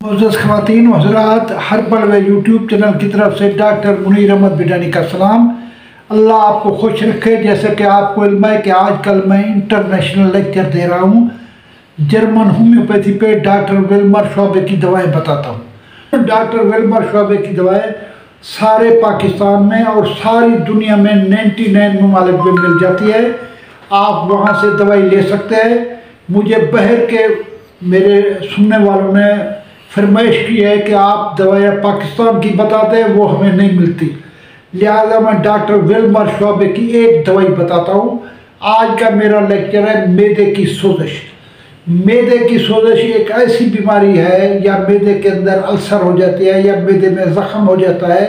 मोअज़्ज़ज़ ख़वातीन व हज़रात, हर पल व यूट्यूब चैनल की तरफ से डॉक्टर मुनीर अहमद बिडानी का सलाम। अल्लाह आपको खुश रखे। जैसे कि आपको इल्म है कि आजकल मैं इंटरनेशनल लेक्चर दे रहा हूँ, जर्मन होम्योपैथी पे डॉक्टर विल्मर शोबे की दवाएं बताता हूँ। डॉक्टर विल्मर शोबे की दवाएं सारे पाकिस्तान में और सारी दुनिया में 99 ममालिक में मिल जाती है। आप वहाँ से दवाई ले सकते हैं। मुझे बहर के मेरे सुनने वालों ने फरमाइश की है कि आप दवाइयाँ पाकिस्तान की बताते हैं, वो हमें नहीं मिलती, लिहाजा मैं डॉक्टर विल्मर शोबे की एक दवाई बताता हूँ। आज का मेरा लेक्चर है मैदे की सोजिश। मैदे की सोजिश एक ऐसी बीमारी है, या मैदे के अंदर अल्सर हो जाती है या मैदे में ज़ख़म हो जाता है।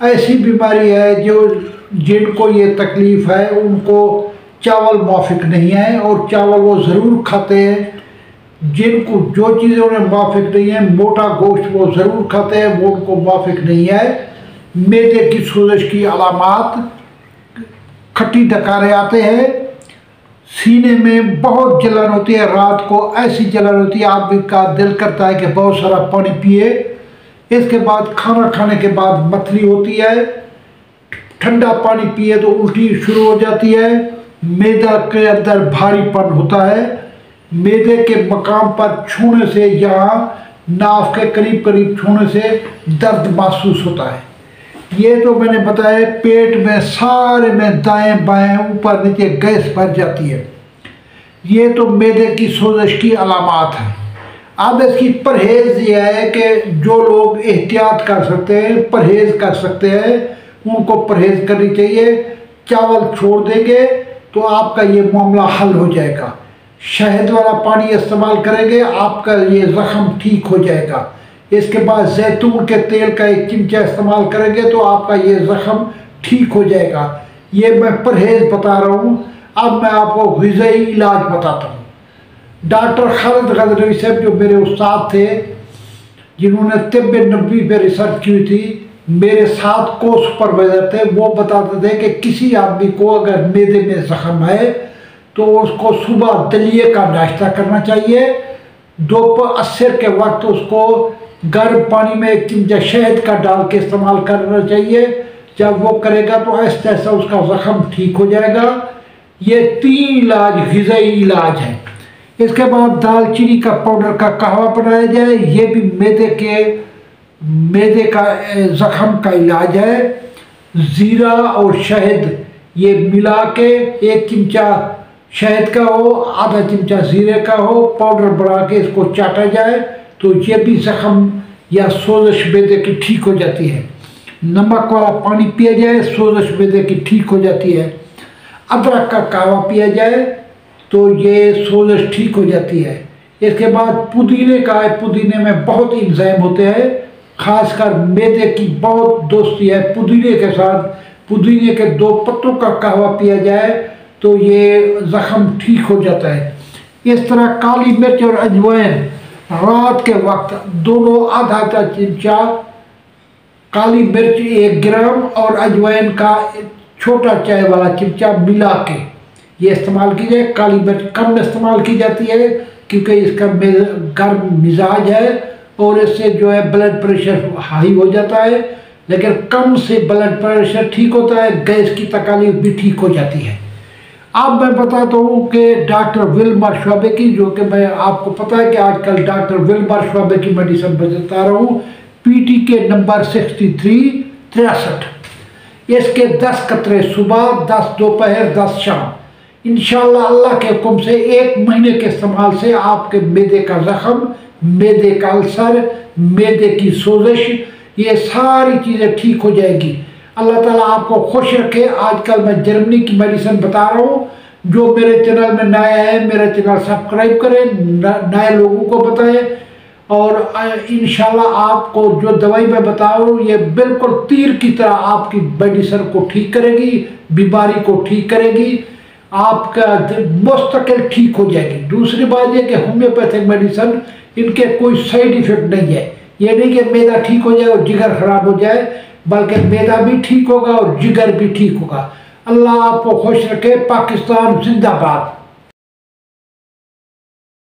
ऐसी बीमारी है जो जिनको ये तकलीफ़ है उनको चावल मुआफ़िक नहीं है, और चावल वो ज़रूर खाते हैं। जिनको जो चीज़ें उन्हें मुआफ़िक नहीं है, मोटा गोश्त वो ज़रूर खाते हैं, वो उनको मुआफ़िक नहीं है। मैदे की सोजिश की अलामात, खट्टी डकारे आते हैं, सीने में बहुत जलन होती है, रात को ऐसी जलन होती है आदमी का दिल करता है कि बहुत सारा पानी पिए। इसके बाद खाना खाने के बाद मथली होती है, ठंडा पानी पिए तो उल्टी शुरू हो जाती है। मैदा के अंदर भारीपन होता है। मैदे के मकाम पर छूने से या नाफ के करीब करीब छूने से दर्द महसूस होता है। ये तो मैंने बताया, पेट में सारे में दाएं बाएं ऊपर नीचे गैस भर जाती है। ये तो मैदे की सोजिश की अलामात है। अब इसकी परहेज़ ये है कि जो लोग एहतियात कर सकते हैं, परहेज़ कर सकते हैं, उनको परहेज़ करनी चाहिए। चावल छोड़ देंगे तो आपका ये मामला हल हो जाएगा। शहद वाला पानी इस्तेमाल करेंगे, आपका ये ज़ख़म ठीक हो जाएगा। इसके बाद जैतून के तेल का 1 चमचा इस्तेमाल करेंगे तो आपका ये ज़ख़म ठीक हो जाएगा। ये मैं परहेज़ बता रहा हूँ। अब मैं आपको ग़िज़ाई इलाज बताता हूँ। डॉक्टर खालिद गज़नवी साहब जो मेरे उस्ताद थे, जिन्होंने तिब्ब नबवी पे रिसर्च की थी, मेरे साथ को सुपरवाइज़र थे, वो बताते थे कि किसी आदमी को अगर मैदे में ज़ख़म है तो उसको सुबह दलिए का नाश्ता करना चाहिए। दोपहर असर के वक्त उसको गर्म पानी में 1 चमचा शहद का डाल के इस्तेमाल करना चाहिए। जब वो करेगा तो ऐसा ऐसा उसका ज़ख़म ठीक हो जाएगा। ये 3 इलाज ग़िज़ाई इलाज है। इसके बाद दालचीनी का पाउडर का कहवा बनाया जाए, ये भी मैदे का ज़ख़म का इलाज है। ज़ीरा और शहद ये मिला के 1 चमचा शहद का हो, आधा चमचा ज़ीरे का हो, पाउडर बना के इसको चाटा जाए तो ये भी ज़ख़म या सोजिश मैदे की ठीक हो जाती है। नमक वाला पानी पिया जाए, सोजिश मैदे की ठीक हो जाती है। अदरक का कहवा पिया जाए तो ये सोजिश ठीक हो जाती है। इसके बाद पुदीने का है, पुदीने में बहुत एंजाइम होते हैं, खासकर मैदे की बहुत दोस्ती है पुदीने के साथ। पुदीने के 2 पत्तों का कहवा पिया जाए तो ये ज़ख़म ठीक हो जाता है। इस तरह काली मिर्च और अजवाइन रात के वक्त दोनों आधा चमचा, काली मिर्च 1 ग्राम और अजवाइन का छोटा चाय वाला चमचा मिला के ये इस्तेमाल की जाए। काली मिर्च कम इस्तेमाल की जाती है क्योंकि इसका गर्म मिजाज है और इससे जो है ब्लड प्रेशर हाई हो जाता है, लेकिन कम से ब्लड प्रेशर ठीक होता है, गैस की तकलीफ भी ठीक हो जाती है। अब मैं बताता हूँ कि डॉक्टर विल्मर शोबे की, जो कि मैं आपको पता है कि आजकल डॉक्टर विल्मर शोबे की मेडिसिन बता रहा हूँ, पीटी के नंबर 6363। इसके 10 कतरे सुबह, 10 दोपहर, 10 शाम। इंशाअल्लाह अल्लाह के हुक्म से 1 महीने के इस्तेमाल से आपके मैदे का ज़ख़म, मैदे का अल्सर, मैदे की सोजिश, ये सारी चीज़ें ठीक हो जाएगी। अल्लाह ताला आपको खुश रखे। आजकल मैं जर्मनी की मेडिसिन बता रहा हूँ। जो मेरे चैनल में नया है, मेरा चैनल सब्सक्राइब करें, नए लोगों को बताएं, और इंशाल्लाह आपको जो दवाई मैं बता रहा हूँ ये बिल्कुल तीर की तरह आपकी मेडिसिन को ठीक करेगी, बीमारी को ठीक करेगी, आपका मुस्तकिल ठीक हो जाएगी। दूसरी बात यह कि होम्योपैथिक मेडिसिन, इनके कोई साइड इफ़ेक्ट नहीं है। ये नहीं कि मैदा ठीक हो जाए और जिगर खराब हो जाए, बल्कि मैदा भी ठीक होगा और जिगर भी ठीक होगा। अल्लाह आपको खुश रखे। पाकिस्तान जिंदाबाद।